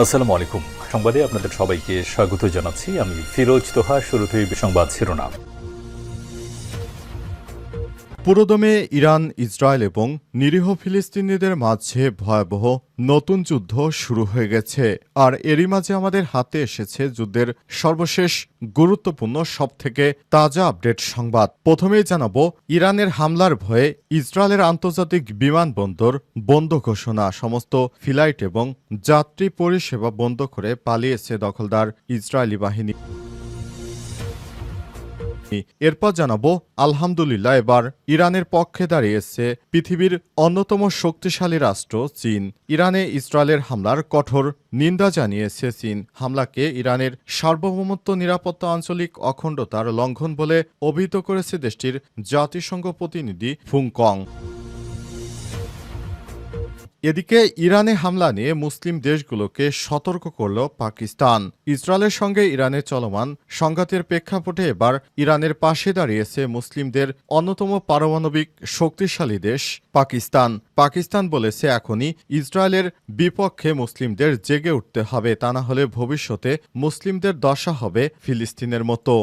আসসালামু আলাইকুম। সংবাদে আপনাদের সবাইকে স্বাগত জানাচ্ছি। আমি ফিরোজ তোহা। শুরুতেই সংবাদ শিরোনাম। পুরোদমে ইরান, ইসরায়েল এবং নিরীহ ফিলিস্তিনিদের মাঝে ভয়াবহ নতুন যুদ্ধ শুরু হয়ে গেছে। আর এরই মাঝে আমাদের হাতে এসেছে যুদ্ধের সর্বশেষ গুরুত্বপূর্ণ সবথেকে তাজা আপডেট সংবাদ। প্রথমেই জানাবো ইরানের হামলার ভয়ে ইসরায়েলের আন্তর্জাতিক বিমানবন্দর বন্ধ ঘোষণা। সমস্ত ফ্লাইট এবং যাত্রী পরিষেবা বন্ধ করে পালিয়েছে দখলদার ইসরায়েলি বাহিনী। এরপর জানাবো আলহামদুলিল্লাহ, এবার ইরানের পক্ষে দাঁড়িয়েছে পৃথিবীর অন্যতম শক্তিশালী রাষ্ট্র চীন। ইরানে ইসরায়েলের হামলার কঠোর নিন্দা জানিয়েছে চীন। হামলাকে ইরানের সার্বভৌমত্ব, নিরাপত্তা, আঞ্চলিক অখণ্ডতার লঙ্ঘন বলে অভিহিত করেছে দেশটির জাতিসংঘ প্রতিনিধি ফুংকং। এদিকে ইরানে হামলা নিয়ে মুসলিম দেশগুলোকে সতর্ক করল পাকিস্তান। ইসরায়েলের সঙ্গে ইরানের চলমান সংঘাতের প্রেক্ষাপটে এবার ইরানের পাশে দাঁড়িয়েছে মুসলিমদের অন্যতম পারমাণবিক শক্তিশালী দেশ পাকিস্তান। পাকিস্তান বলেছে এখনই ইসরায়েলের বিপক্ষে মুসলিমদের জেগে উঠতে হবে, তা না হলে ভবিষ্যতে মুসলিমদের দশা হবে ফিলিস্তিনের মতো।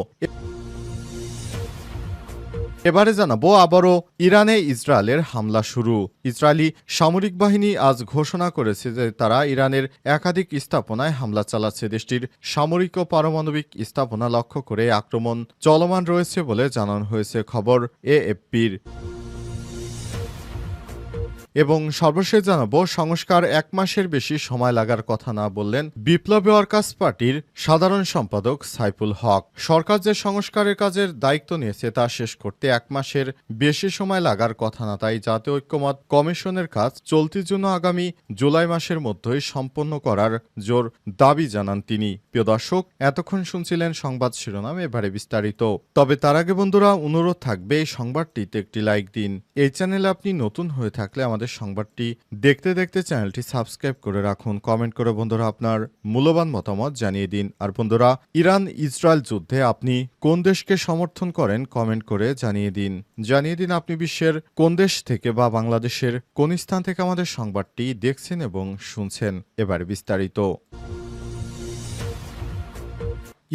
এবারে জানাবো আবারও ইরানে ইসরায়েলের হামলা শুরু। ইসরায়েলি সামরিক বাহিনী আজ ঘোষণা করেছে যে তারা ইরানের একাধিক স্থাপনায় হামলা চালাচ্ছে। দেশটির সামরিক ও পারমাণবিক স্থাপনা লক্ষ্য করে আক্রমণ চলমান রয়েছে বলে জানানো হয়েছে খবর এএফপির। এবং সর্বশেষ জানাবো সংস্কার 1 মাসের বেশি সময় লাগার কথা না বললেন বিপ্লবী ওয়ার্কার্স পার্টির সাধারণ সম্পাদক সাইফুল হক। সরকার যে সংস্কারের কাজের দায়িত্ব নিয়েছে তা শেষ করতে 1 মাসের বেশি সময় লাগার কথা না, তাই জাতীয় ঐক্যমত কমিশনের কাজ চলতির জন্য আগামী জুলাই মাসের মধ্যেই সম্পন্ন করার জোর দাবি জানান তিনি। প্রিয় দর্শক, এতক্ষণ শুনছিলেন সংবাদ শিরোনাম, এবারে বিস্তারিত। তবে তার আগে বন্ধুরা অনুরোধ থাকবে এই সংবাদটিতে একটি লাইক দিন। এই চ্যানেলে আপনি নতুন হয়ে থাকলে আমাদের সংবাদটি দেখতে দেখতে চ্যানেলটি সাবস্ক্রাইব করে রাখুন। কমেন্ট করে বন্ধুরা আপনার মূল্যবান মতামত জানিয়ে দিন। আর বন্ধুরা, ইরান ইসরায়েল যুদ্ধে আপনি কোন দেশকে সমর্থন করেন কমেন্ট করে জানিয়ে দিন। আপনি বিশ্বের কোন দেশ থেকে বা বাংলাদেশের কোন স্থান থেকে আমাদের সংবাদটি দেখছেন এবং শুনছেন। এবার বিস্তারিত।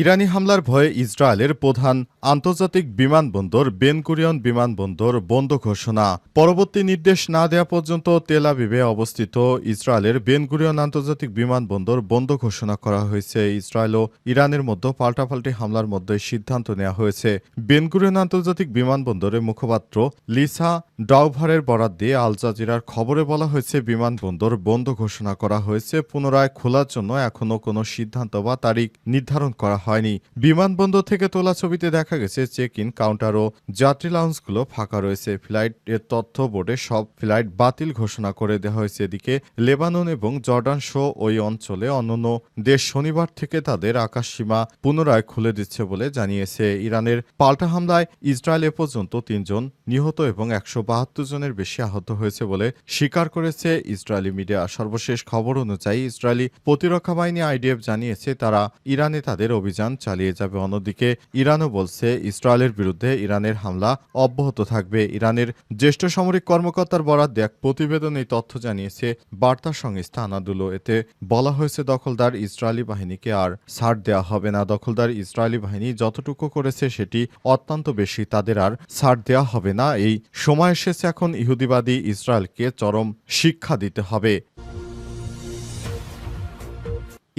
ইরানি হামলার ভয়ে ইসরায়েলের প্রধান আন্তর্জাতিক বিমানবন্দর বেন গুরিয়ন বিমানবন্দর বন্ধ ঘোষণা। পরবর্তী নির্দেশ না দেওয়া পর্যন্ত তেল আবিবে অবস্থিত ইসরায়েলের বেন গুরিয়ন আন্তর্জাতিক বিমানবন্দর বন্ধ ঘোষণা করা হয়েছে। ইসরায়েল ও ইরানের মধ্যে পাল্টাপাল্টি হামলার মধ্যে সিদ্ধান্ত নেওয়া হয়েছে। বেন গুরিয়ন আন্তর্জাতিক বিমানবন্দরের মুখপাত্র লিসা ডাউভারের বরাত দিয়ে আল জাজিরার খবরে বলা হয়েছে, বিমানবন্দর বন্ধ ঘোষণা করা হয়েছে। পুনরায় খোলার জন্য এখনও কোনো সিদ্ধান্ত বা তারিখ নির্ধারণ করা হয়নি। বিমানবন্দর থেকে তোলা ছবিতে দেখা গেছে চেক ইন কাউন্টার ও যাত্রী লাউঞ্জগুলো ফাঁকা রয়েছে। ফ্লাইটের তথ্য বোর্ডে সব ফ্লাইট বাতিল ঘোষণা করে দেওয়া হয়েছে। এদিকে লেবানন এবং জর্ডান সহ ওই অঞ্চলে অন্যান্য দেশ শনিবার থেকে তাদের আকাশসীমা পুনরায় খুলে দিচ্ছে বলে জানিয়েছে। ইরানের পাল্টা হামলায় ইসরায়েল এ পর্যন্ত 3 জন নিহত এবং 172 জনের বেশি আহত হয়েছে বলে স্বীকার করেছে ইসরায়েলি মিডিয়া। সর্বশেষ খবর অনুযায়ী ইসরায়েলি প্রতিরক্ষা বাহিনী আইডিএফ জানিয়েছে তারা ইরানে তাদের অভিযান চালিয়ে যাবে। অন্যদিকে ইরানও বলছে ইসরায়েলের বিরুদ্ধে ইরানের হামলা অব্যাহত থাকবে। ইরানের জ্যেষ্ঠ সামরিক কর্মকর্তার বরাত দেয়া প্রতিবেদন এই তথ্য জানিয়েছে বার্তা সংস্থা আনাদুলো। এতে বলা হয়েছে দখলদার ইসরায়েলি বাহিনীকে আর ছাড় দেওয়া হবে না। দখলদার ইসরায়েলি বাহিনী যতটুকু করেছে সেটি অত্যন্ত বেশি, তাদের আর ছাড় দেওয়া হবে না। এই সময় এসেছে এখন ইহুদিবাদী ইসরায়েলকে চরম শিক্ষা দিতে হবে।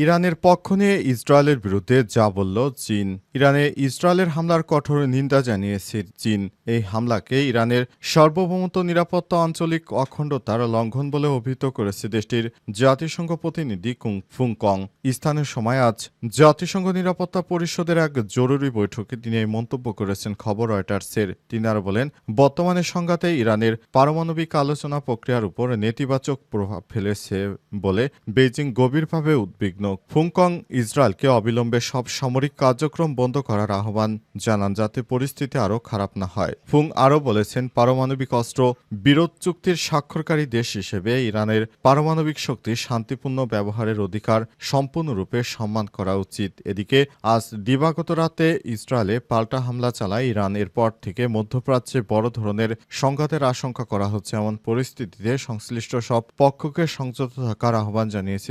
ইরানের পক্ষ নিয়ে ইসরায়েলের বিরুদ্ধে যা বলল চীন। ইরানে ইসরায়েলের হামলার কঠোর নিন্দা জানিয়েছে চীন। এই হামলাকে ইরানের সার্বভৌমত্ব, নিরাপত্তা, আঞ্চলিক অখণ্ডতার লঙ্ঘন বলে অভিহিত করেছে দেশটির জাতিসংঘ প্রতিনিধি ফুংকং। স্থানীয় সময় আজ জাতিসংঘ নিরাপত্তা পরিষদের এক জরুরি বৈঠকে তিনি এই মন্তব্য করেছেন খবর রয়টার্সের। তিনি আরও বলেন, বর্তমানে সংঘাতে ইরানের পারমাণবিক আলোচনা প্রক্রিয়ার উপর নেতিবাচক প্রভাব ফেলেছে বলে বেইজিং গভীরভাবে উদ্বিগ্ন। ফুংকং ইসরায়েলকে অবিলম্বে সব সামরিক কার্যক্রম বন্ধ করার আহ্বান জানান যাতে পরিস্থিতি আরও খারাপ না হয়। ফুং আরও বলেছেন, পারমাণবিক অস্ত্র বিরোধ চুক্তির স্বাক্ষরকারী দেশ হিসেবে ইরানের পারমাণবিক শক্তি শান্তিপূর্ণ ব্যবহারের অধিকার সম্পূর্ণরূপে সম্মান করা উচিত। এদিকে আজ দিবাগত রাতে ইসরায়েলে পাল্টা হামলা চালায় ইরান। এরপর থেকে মধ্যপ্রাচ্যে বড় ধরনের সংঘাতের আশঙ্কা করা হচ্ছে। এমন পরিস্থিতিতে সংশ্লিষ্ট সব পক্ষকে সংযত থাকার আহ্বান জানিয়েছে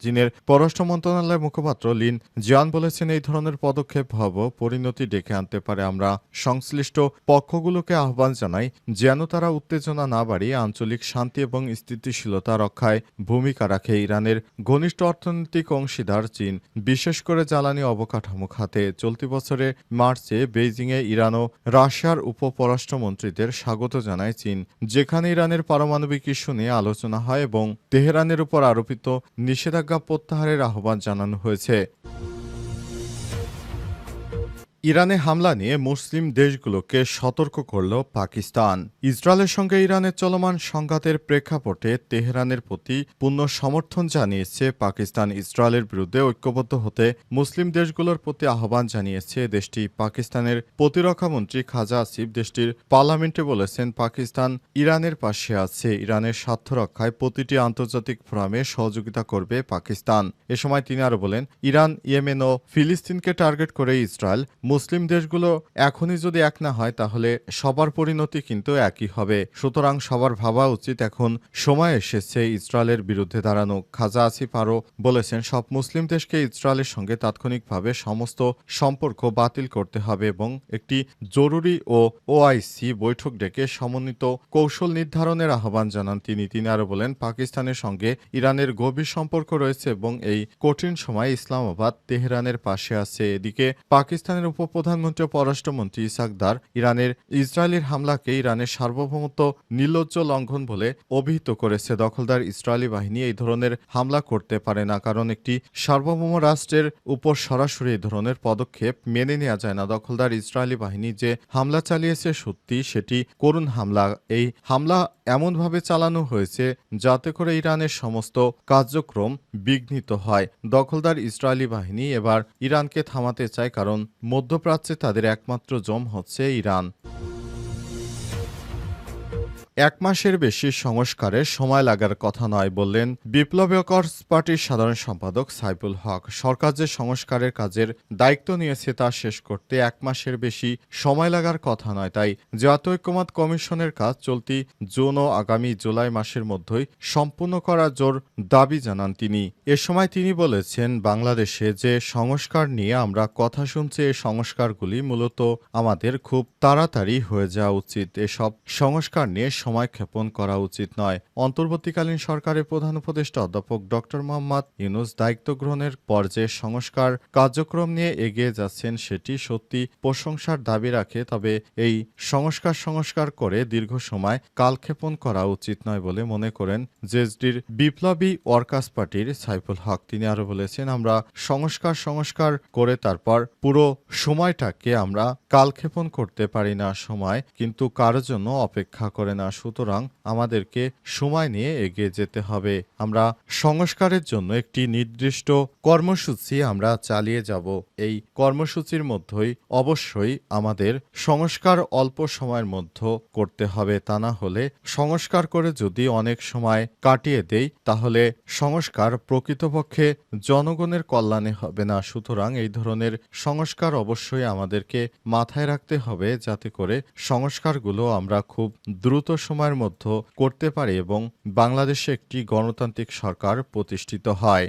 চীনের পররাষ্ট্র মন্ত্রণালয়ের মুখপাত্র লিন জিয়ান বলেছেন, এই ধরনের পদক্ষেপ ভয়াবহ পরিণতি ডেকে আনতে পারে। আমরা সংশ্লিষ্ট পক্ষগুলোকে আহ্বান জানাই যেন তারা উত্তেজনা না বাড়িয়ে আঞ্চলিক শান্তি এবং স্থিতিশীলতা রক্ষায় ভূমিকা রাখে। ইরানের ঘনিষ্ঠ অর্থনৈতিক অংশীদার চীন, বিশেষ করে জ্বালানি অবকাঠামো খাতে চলতি বছরে মার্চে বেইজিংয়ে ইরান ও রাশিয়ার উপপররাষ্ট্রমন্ত্রীদের স্বাগত জানায় চীন, যেখানে ইরানের পারমাণবিক ইস্যু নিয়ে আলোচনা হয় এবং তেহরানের উপর আরোপিত নিষেধাজ্ঞা প্রত্যাহারের আহ্বান জানানো হয়েছে। ইরানে হামলা নিয়ে মুসলিম দেশগুলোকে সতর্ক করল পাকিস্তান। ইসরায়েলের সঙ্গে ইরানের চলমান সংঘাতের প্রেক্ষাপটে তেহরানের প্রতি পূর্ণ সমর্থন জানিয়েছে পাকিস্তান। ইসরায়েলের বিরুদ্ধে ঐক্যবদ্ধ হতে মুসলিম দেশগুলোর প্রতি আহ্বান জানিয়েছে দেশটি। পাকিস্তানের প্রতিরক্ষামন্ত্রী খাজা আসিফ দেশটির পার্লামেন্টে বলেছেন, পাকিস্তান ইরানের পাশে আছে। ইরানের স্বার্থ রক্ষায় প্রতিটি আন্তর্জাতিক ফোরামে সহযোগিতা করবে পাকিস্তান। এ সময় তিনি আরও বলেন, ইরান, ইয়েমেন ও ফিলিস্তিনকে টার্গেট করে ইসরায়েল মুসলিম দেশগুলো এখনই যদি এক না হয় তাহলে সবার পরিণতি কিন্তু একই হবে। সুতরাং সবার ভাবা উচিত এখন সময় এসেছে ইসরায়েলের বিরুদ্ধে দাঁড়ানো। খাজা আসিফ আরও বলেছেন, সব মুসলিম দেশকে ইসরায়েলের সঙ্গে তাৎক্ষণিকভাবে সমস্ত সম্পর্ক বাতিল করতে হবে এবং একটি জরুরি ওআইসি বৈঠক ডেকে সমন্বিত কৌশল নির্ধারণের আহ্বান জানান তিনি। আরও বলেন, পাকিস্তানের সঙ্গে ইরানের গভীর সম্পর্ক রয়েছে এবং এই কঠিন সময়ে ইসলামাবাদ তেহরানের পাশে আছে। এদিকে পাকিস্তানের উপপ্রধানমন্ত্রী ও পররাষ্ট্রমন্ত্রী ইসাক দার ইরানের ইসরায়েলের হামলাকে ইরানের সার্বভৌমত্ব নির্লজ্জ লঙ্ঘন বলে অভিহিত করেছে। দখলদার ইসরায়েলি বাহিনী এই ধরনের হামলা করতে পারে না, কারণ একটি সার্বভৌম রাষ্ট্রের উপর সরাসরি এই ধরনের পদক্ষেপ মেনে নেওয়া যায় না। দখলদার ইসরায়েলি বাহিনী যে হামলা চালিয়েছে সত্যি সেটি করুণ হামলা। এই হামলা এমনভাবে চালানো হয়েছে যাতে করে ইরানের সমস্ত কার্যক্রম বিঘ্নিত হয়। দখলদার ইসরায়েলি বাহিনী এবার ইরানকে থামাতে চায়, কারণ মধ্যপ্রাচ্যে তাদের একমাত্র জম হচ্ছে ইরান। এক মাসের বেশি সংস্কারের সময় লাগার কথা নয় বললেন বিপ্লবী ওয়ার্কার্স পার্টির সাধারণ সম্পাদক সাইফুল হক। সরকার যে সংস্কারের কাজের দায়িত্ব নিয়েছে তা শেষ করতে এক মাসের বেশি সময় লাগার কথা নয়। তাই জাতীয় ঐক্যমত্য কমিশনের কাজ চলতি জুন ও আগামী জুলাই মাসের মধ্যেই সম্পূর্ণ করার জোর দাবি জানান তিনি। এ সময় তিনি বলেছেন, বাংলাদেশে যে সংস্কার নিয়ে আমরা কথা শুনছি এই সংস্কারগুলি মূলত আমাদের খুব তাড়াতাড়ি হয়ে যাওয়া উচিত। এসব সংস্কার নিয়ে সময় ক্ষেপণ করা উচিত নয়। অন্তর্বর্তীকালীন সরকারের প্রধান উপদেষ্টা অধ্যাপক ড. মোহাম্মদ ইউনূস দায়িত্ব গ্রহণের পর যে সংস্কার কার্যক্রম নিয়ে এগিয়ে যাচ্ছেন সেটি সত্যি প্রশংসার দাবি রাখে, তবে এই সংস্কার করে দীর্ঘ সময় কালক্ষেপণ করা উচিত নয় বলে মনে করেন জেএসডির বিপ্লবী ওয়ার্কার্স পার্টির সাইফুল হক। তিনি আরও বলেছেন, আমরা সংস্কার করে তারপর পুরো সময়টাকে আমরা কালক্ষেপণ করতে পারি না। সময় কিন্তু কারোর জন্য অপেক্ষা করে না। সুতরাং আমাদেরকে সময় নিয়ে এগিয়ে যেতে হবে। আমরা সংস্কারের জন্য একটি নির্দিষ্ট কর্মসূচি আমরা চালিয়ে যাব। এই কর্মসূচির মধ্যেই অবশ্যই আমাদের সংস্কার অল্প সময়ের মধ্যে করতে হবে। তা না হলে সংস্কার করে যদি অনেক সময় কাটিয়ে দেই তাহলে সংস্কার প্রকৃতপক্ষে জনগণের কল্যাণে হবে না। সুতরাং এই ধরনের সংস্কার অবশ্যই আমাদেরকে মাথায় রাখতে হবে যাতে করে সংস্কারগুলো আমরা খুব দ্রুত সময়ের মধ্যে করতে পারি এবং বাংলাদেশে একটি গণতান্ত্রিক সরকার প্রতিষ্ঠিত হয়।